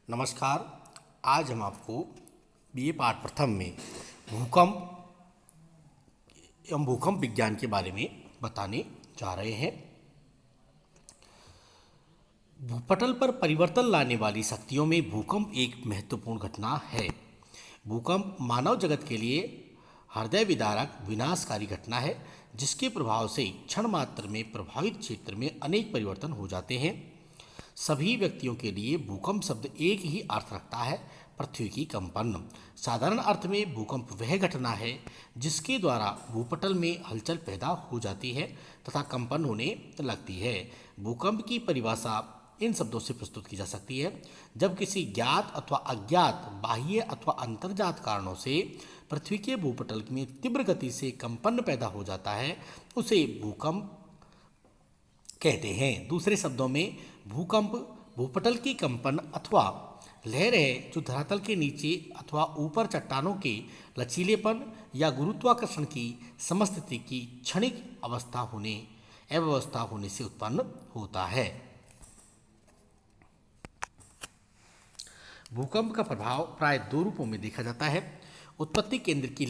नमस्कार। आज हम आपको बीए पाठ प्रथम में भूकंप एवं भूकंप विज्ञान के बारे में बताने जा रहे हैं। भूपटल पर परिवर्तन लाने वाली शक्तियों में भूकंप एक महत्वपूर्ण घटना है। भूकंप मानव जगत के लिए हृदय विदारक विनाशकारी घटना है, जिसके प्रभाव से क्षण मात्र में प्रभावित क्षेत्र में अनेक परिवर्तन हो जाते हैं। सभी व्यक्तियों के लिए भूकंप शब्द एक ही अर्थ रखता है, पृथ्वी की कंपन। साधारण अर्थ में भूकंप वह घटना है जिसके द्वारा भूपटल में हलचल पैदा हो जाती है तथा कंपन होने लगती है। भूकंप की परिभाषा इन शब्दों से प्रस्तुत की जा सकती है: जब किसी ज्ञात अथवा अज्ञात बाह्य अथवा अंतर्जात कारणों से पृथ्वी के भूपटल में तीव्र गति से कंपन पैदा हो जाता है, उसे भूकंप कहते हैं। दूसरे शब्दों में भूकंप भूपटल की कंपन अथवा लहर है जो धरातल के नीचे अथवा ऊपर चट्टानों के लचीलेपन या गुरुत्वाकर्षण की समस्थिति की क्षणिक अव्यवस्था होने से उत्पन्न होता है। भूकंप का प्रभाव प्राय दो रूपों में देखा जाता है। उत्पत्ति केंद्र की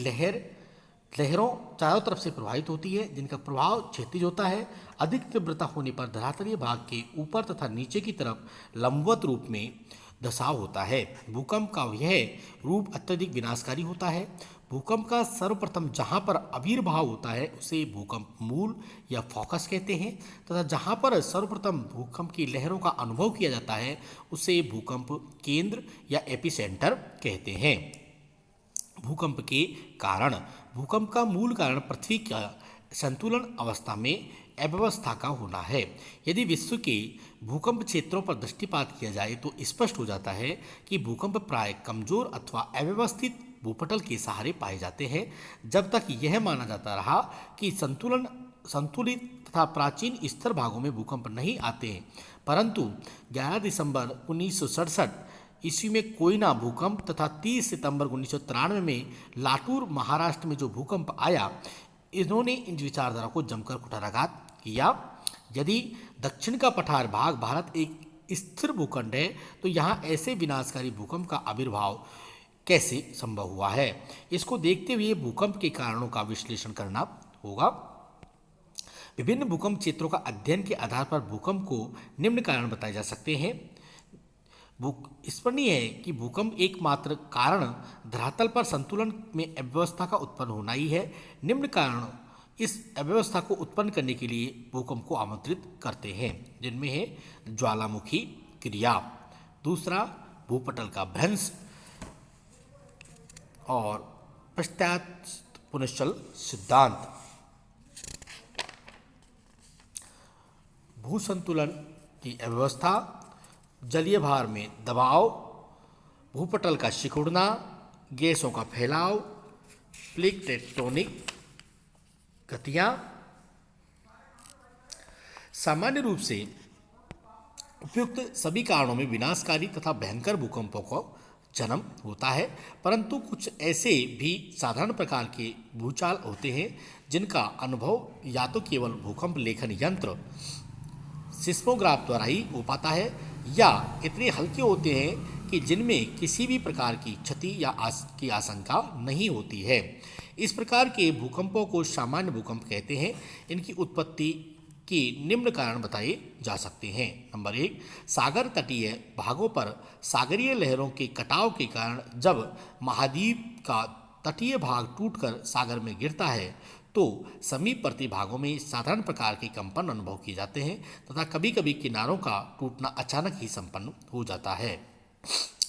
लहरों चारों तरफ से प्रभावित होती है, जिनका प्रभाव क्षैतिज होता है। अधिक तीव्रता होने पर धरातलीय भाग के ऊपर तथा नीचे की तरफ लंबवत रूप में धसाव होता है। भूकंप का यह रूप अत्यधिक विनाशकारी होता है। भूकंप का सर्वप्रथम जहां पर आविर्भाव होता है उसे भूकंप मूल या फोकस कहते हैं, तथा जहां पर सर्वप्रथम भूकंप की लहरों का अनुभव किया जाता है उसे भूकंप केंद्र या एपिसेंटर कहते हैं। भूकंप के कारण। भूकंप का मूल कारण पृथ्वी का संतुलन अवस्था में अव्यवस्था का होना है। यदि विश्व के भूकंप क्षेत्रों पर दृष्टिपात किया जाए तो स्पष्ट हो जाता है कि भूकंप प्राय कमजोर अथवा अव्यवस्थित भूपटल के सहारे पाए जाते हैं। जब तक यह माना जाता रहा कि संतुलित तथा प्राचीन स्थिर भागों में भूकंप नहीं आते हैं, परंतु 11 दिसंबर 1967 ईस्वी में कोयना भूकंप तथा 30 सितंबर 1993 में लातूर महाराष्ट्र में जो भूकंप आया, इन्होंने इन विचारधारा को जमकर कुठाराघात किया। यदि दक्षिण का पठार भाग भारत एक स्थिर भूखंड है तो यहाँ ऐसे विनाशकारी भूकंप का आविर्भाव कैसे संभव हुआ है, इसको देखते हुए भूकंप के कारणों का विश्लेषण करना होगा। विभिन्न भूकंप क्षेत्रों का अध्ययन के आधार पर भूकंप को निम्न कारण बताए जा सकते हैं। स्मरणीय है कि भूकंप एकमात्र कारण धरातल पर संतुलन में अव्यवस्था का उत्पन्न होना ही है। निम्न कारण इस अव्यवस्था को उत्पन्न करने के लिए भूकंप को आमंत्रित करते हैं, जिनमें है ज्वालामुखी क्रिया, दूसरा भूपटल का भ्रंश और पश्चात पुनश्चल सिद्धांत। भूसंतुलन की अव्यवस्था, जलीय भार में दबाव, भूपटल का सिकुड़ना, गैसों का फैलाव, प्लेट टेक्टोनिक गतियाँ। सामान्य रूप से उपयुक्त सभी कारणों में विनाशकारी तथा भयंकर भूकंपों को जन्म होता है, परंतु कुछ ऐसे भी साधारण प्रकार के भूचाल होते हैं जिनका अनुभव या तो केवल भूकंप लेखन यंत्र सिस्मोग्राफ द्वारा ही हो पाता है, या इतने हल्के होते हैं कि जिनमें किसी भी प्रकार की क्षति की आशंका नहीं होती है। इस प्रकार के भूकंपों को सामान्य भूकंप कहते हैं। इनकी उत्पत्ति के निम्न कारण बताए जा सकते हैं। नंबर 1, सागर तटीय भागों पर सागरीय लहरों के कटाव के कारण जब महाद्वीप का तटीय भाग टूटकर सागर में गिरता है तो समीपवर्ती भागों में साधारण प्रकार के कंपन अनुभव किए जाते हैं तथा कभी कभी किनारों का टूटना अचानक ही संपन्न हो जाता है।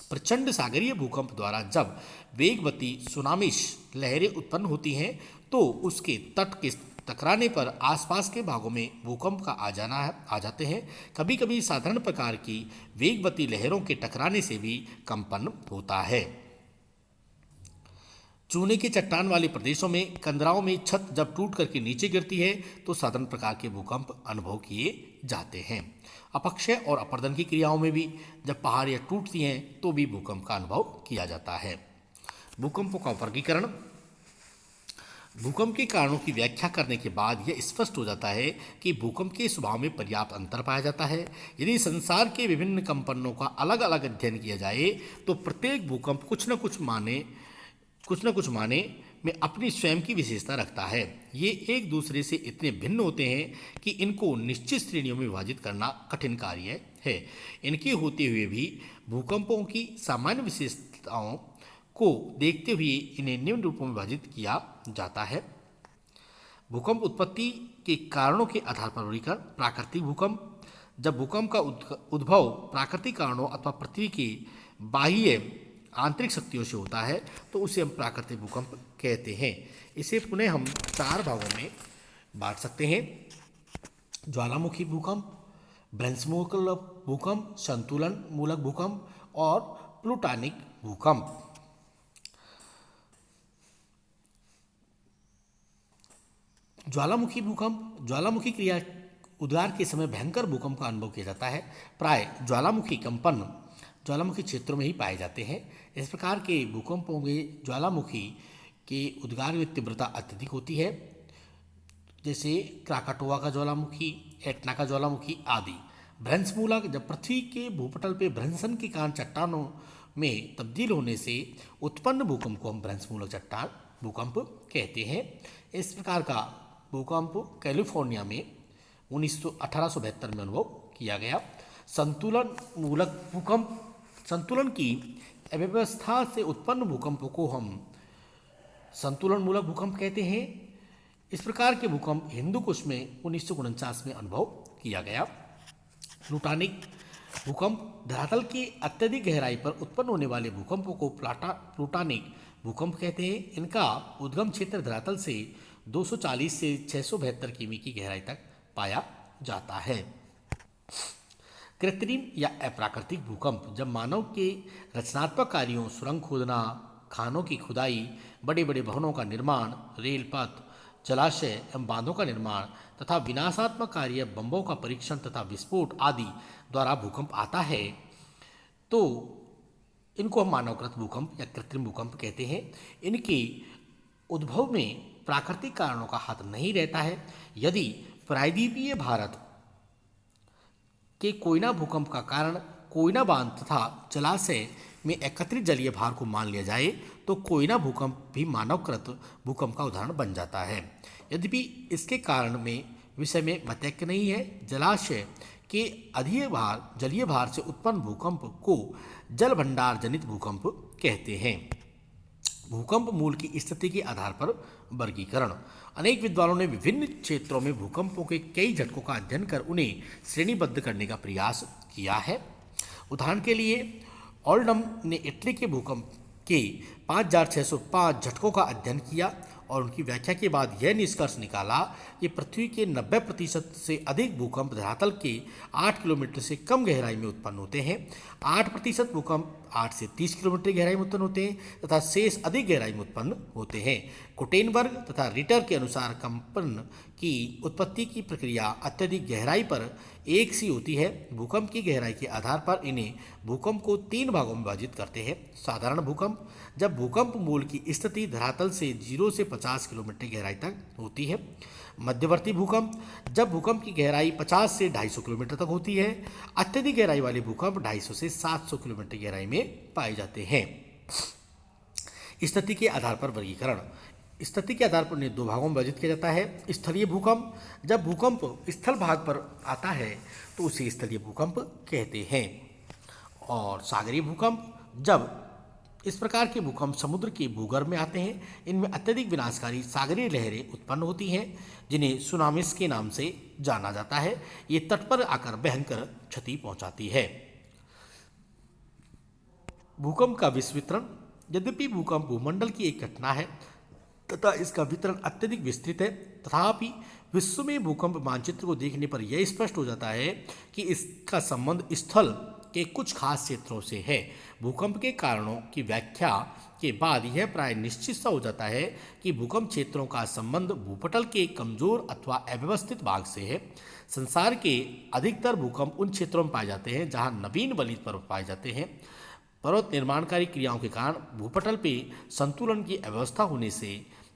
प्रचंड सागरीय भूकंप द्वारा जब वेगवती सुनामीश लहरें उत्पन्न होती हैं तो उसके तट के टकराने पर आसपास के भागों में भूकंप का आ जाते हैं। कभी कभी साधारण प्रकार की वेगवती लहरों के टकराने से भी कंपन होता है। चूने के चट्टान वाले प्रदेशों में कंदराओं में छत जब टूट करके नीचे गिरती है तो साधारण प्रकार के भूकंप अनुभव किए जाते हैं। अपक्षय और अपर्दन की क्रियाओं में भी जब पहाड़ियाँ टूटती हैं तो भी भूकंप का अनुभव किया जाता है। भूकंपों का वर्गीकरण। भूकंप के कारणों की व्याख्या करने के बाद यह स्पष्ट हो जाता है कि भूकंप के स्वभाव में पर्याप्त अंतर पाया जाता है। यदि संसार के विभिन्न कंपनों का अलग अलग अध्ययन किया जाए तो प्रत्येक भूकंप कुछ न कुछ माने में अपनी स्वयं की विशेषता रखता है। ये एक दूसरे से इतने भिन्न होते हैं कि इनको निश्चित श्रेणियों में विभाजित करना कठिन कार्य है। इनके होते हुए भी भूकंपों की सामान्य विशेषताओं को देखते हुए इन्हें निम्न रूपों में विभाजित किया जाता है। भूकंप उत्पत्ति के कारणों के आधार पर वर्गीकरण। प्राकृतिक भूकंप, जब भूकंप का उद्भव प्राकृतिक कारणों अथवा पृथ्वी के बाह्य आंतरिक शक्तियों से होता है तो उसे हम प्राकृतिक भूकंप कहते हैं। इसे पुनः हम 4 भागों में बांट सकते हैं: ज्वालामुखी भूकंप, भ्रंशमूलक भूकंप, संतुलन मूलक भूकंप और प्लूटोनिक भूकंप। ज्वालामुखी भूकंप, ज्वालामुखी क्रिया उद्गार के समय भयंकर भूकंप का अनुभव किया जाता है। प्राय ज्वालामुखी कंपन ज्वालामुखी क्षेत्रों में ही पाए जाते हैं। इस प्रकार के भूकंपों में ज्वालामुखी के उद्गार में तीव्रता अत्यधिक होती है, जैसे क्राकाटोआ का ज्वालामुखी, एटना का ज्वालामुखी आदि। भ्रंशमूलक, जब पृथ्वी के भूपटल पर भ्रंशन के कारण चट्टानों में तब्दील होने से उत्पन्न भूकंप को हम भ्रंशमूलक चट्टान भूकंप कहते हैं। इस प्रकार का भूकंप कैलिफोर्निया में 1872 में अनुभव किया गया। संतुलन मूलक भूकंप, संतुलन की अव्यवस्था से उत्पन्न भूकंप को हम संतुलन मूलक भूकंप कहते हैं। इस प्रकार के भूकंप हिंदुकुश में 1949 में अनुभव किया गया। प्लूटोनिक भूकंप, धरातल की अत्यधिक गहराई पर उत्पन्न होने वाले भूकंपों को प्लूटोनिक भूकंप कहते हैं। इनका उद्गम क्षेत्र धरातल से 240 से 672 किमी की गहराई तक पाया जाता है। कृत्रिम या अप्राकृतिक भूकंप, जब मानव के रचनात्मक कार्यों, सुरंग खोदना, खानों की खुदाई, बड़े बड़े भवनों का निर्माण, रेल पथ, जलाशय एवं बांधों का निर्माण तथा विनाशात्मक कार्य, बम्बों का परीक्षण तथा विस्फोट आदि द्वारा भूकंप आता है तो इनको हम मानवकृत भूकंप या कृत्रिम भूकंप कहते हैं। इनके उद्भव में प्राकृतिक कारणों का हाथ नहीं रहता है। यदि प्रायद्वीपीय भारत के कोयना भूकंप का कारण कोयना बांध तथा जलाशय में एकत्रित जलीय भार को मान लिया जाए तो कोयना भूकंप भी मानवकृत भूकंप का उदाहरण बन जाता है। यद्यपि इसके कारण में विषय में मतैक्य नहीं है। जलाशय के जलीय भार से उत्पन्न भूकंप को जल भंडार जनित भूकंप कहते हैं। भूकंप मूल की स्थिति के आधार पर वर्गीकरण। अनेक विद्वानों ने विभिन्न क्षेत्रों में भूकंपों के कई झटकों का अध्ययन कर उन्हें श्रेणीबद्ध करने का प्रयास किया है। उदाहरण के लिए ओल्डम ने इटली के भूकंप के 5605 झटकों का अध्ययन किया और उनकी व्याख्या के बाद यह निष्कर्ष निकाला कि पृथ्वी के 90% से अधिक भूकंप धरातल के 8 किलोमीटर से कम गहराई में उत्पन्न होते हैं। 8% भूकंप 8 से 30 किलोमीटर गहराई में उत्पन्न होते हैं तथा शेष अधिक गहराई में उत्पन्न होते हैं। गुटेनबर्ग तथा रिटर के अनुसार कंपन की उत्पत्ति की प्रक्रिया अत्यधिक गहराई पर एक सी होती है। भूकंप की गहराई के आधार पर इन्हें भूकंप को 3 भागों में विभाजित करते हैं। साधारण भूकंप, जब भूकंप मूल की स्थिति धरातल से 0 से 50 किलोमीटर गहराई तक होती है। मध्यवर्ती भूकंप, जब भूकंप की गहराई 50 से 250 किलोमीटर तक होती है। अत्यधिक गहराई वाले भूकंप 250 से 700 किलोमीटर गहराई में पाए जाते हैं। स्थिति के आधार पर वर्गीकरण। स्थिति के आधार पर उन्हें 2 भागों में विभाजित किया जाता है। स्थलीय भूकंप, जब भूकंप स्थल भाग पर आता है तो उसे स्थलीय भूकंप कहते हैं। और सागरीय भूकंप, जब इस प्रकार के भूकंप समुद्र के भूगर्भ में आते हैं। इनमें अत्यधिक विनाशकारी सागरीय लहरें उत्पन्न होती हैं जिन्हें सुनामीस के नाम से जाना जाता है। ये तट पर आकर भयंकर क्षति पहुंचाती है। भूकंप का विस्वितरण, यद्यपि भूकंप भूमंडल की एक घटना है तथा इसका वितरण अत्यधिक विस्तृत है, तथापि विश्व में भूकंप मानचित्र को देखने पर यह स्पष्ट हो जाता है कि इसका संबंध स्थल के कुछ खास क्षेत्रों से है। भूकंप के कारणों की व्याख्या के बाद यह प्राय निश्चित सा हो जाता है कि भूकंप क्षेत्रों का संबंध भूपटल के कमजोर अथवा अव्यवस्थित भाग से है। संसार के अधिकतर भूकंप उन क्षेत्रों में पाए जाते हैं जहां नवीन बलित पर्वत पाए जाते हैं। पर्वत निर्माणकारी क्रियाओं के कारण भूपटल पे संतुलन की अव्यवस्था होने से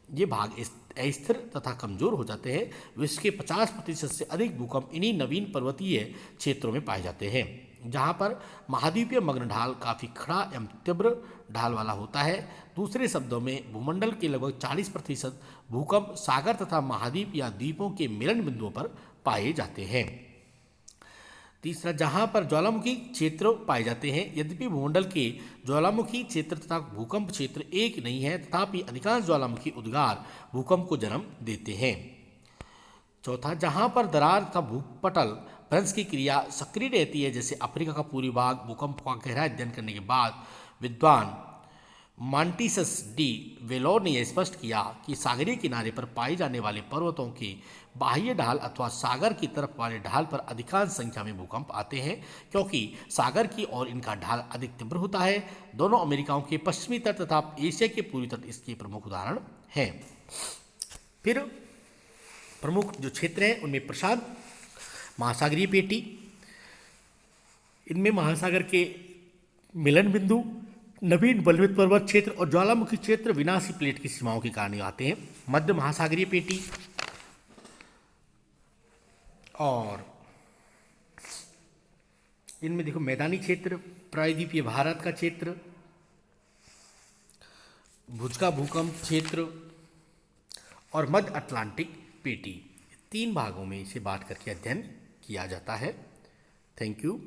ये भाग अस्थिर तथा कमजोर हो जाते हैं। विश्व के 50% से अधिक भूकंप इन्हीं नवीन पर्वतीय क्षेत्रों में पाए जाते हैं, जहां पर महाद्वीपीय मग्न ढाल काफ़ी खड़ा एवं तीव्र ढाल वाला होता है। दूसरे शब्दों में भूमंडल के लगभग 40% भूकंप सागर तथा महाद्वीप या द्वीपों के मिलन बिंदुओं पर पाए जाते हैं। तीसरा, जहां पर ज्वालामुखी क्षेत्र पाए जाते हैं। यद्यपि भूमंडल के ज्वालामुखी क्षेत्र तथा भूकंप क्षेत्र एक नहीं है, तथापि अधिकांश ज्वालामुखी उद्गार भूकंप को जन्म देते हैं। चौथा, जहां पर दरार तथा भूपटल भ्रंश की क्रिया सक्रिय रहती है, जैसे अफ्रीका का पूर्वी भाग, भूकंप का गहरा अध्ययन करने के बाद विद्वान मांटिसस डी वेलोर ने यह स्पष्ट किया कि सागरीय किनारे पर पाए जाने वाले पर्वतों के बाह्य ढाल अथवा सागर की तरफ वाले ढाल पर अधिकांश संख्या में भूकंप आते हैं, क्योंकि सागर की ओर इनका ढाल अधिक तीव्र होता है। दोनों अमेरिकाओं के पश्चिमी तट तथा एशिया के पूर्वी तट इसके प्रमुख उदाहरण हैं। फिर प्रमुख जो क्षेत्र हैं उनमें प्रशांत महासागरीय पेटी, इनमें महासागर के मिलन बिंदु, नवीन बलवित पर्वत क्षेत्र और ज्वालामुखी क्षेत्र विनाशी प्लेट की सीमाओं के कारण आते हैं। मध्य महासागरीय पेटी और इनमें देखो मैदानी क्षेत्र, प्रायद्वीपीय भारत का क्षेत्र, भुज का भूकंप क्षेत्र और मध्य अटलांटिक पेटी, 3 भागों में इसे बांट करके अध्ययन किया जाता है। Thank you.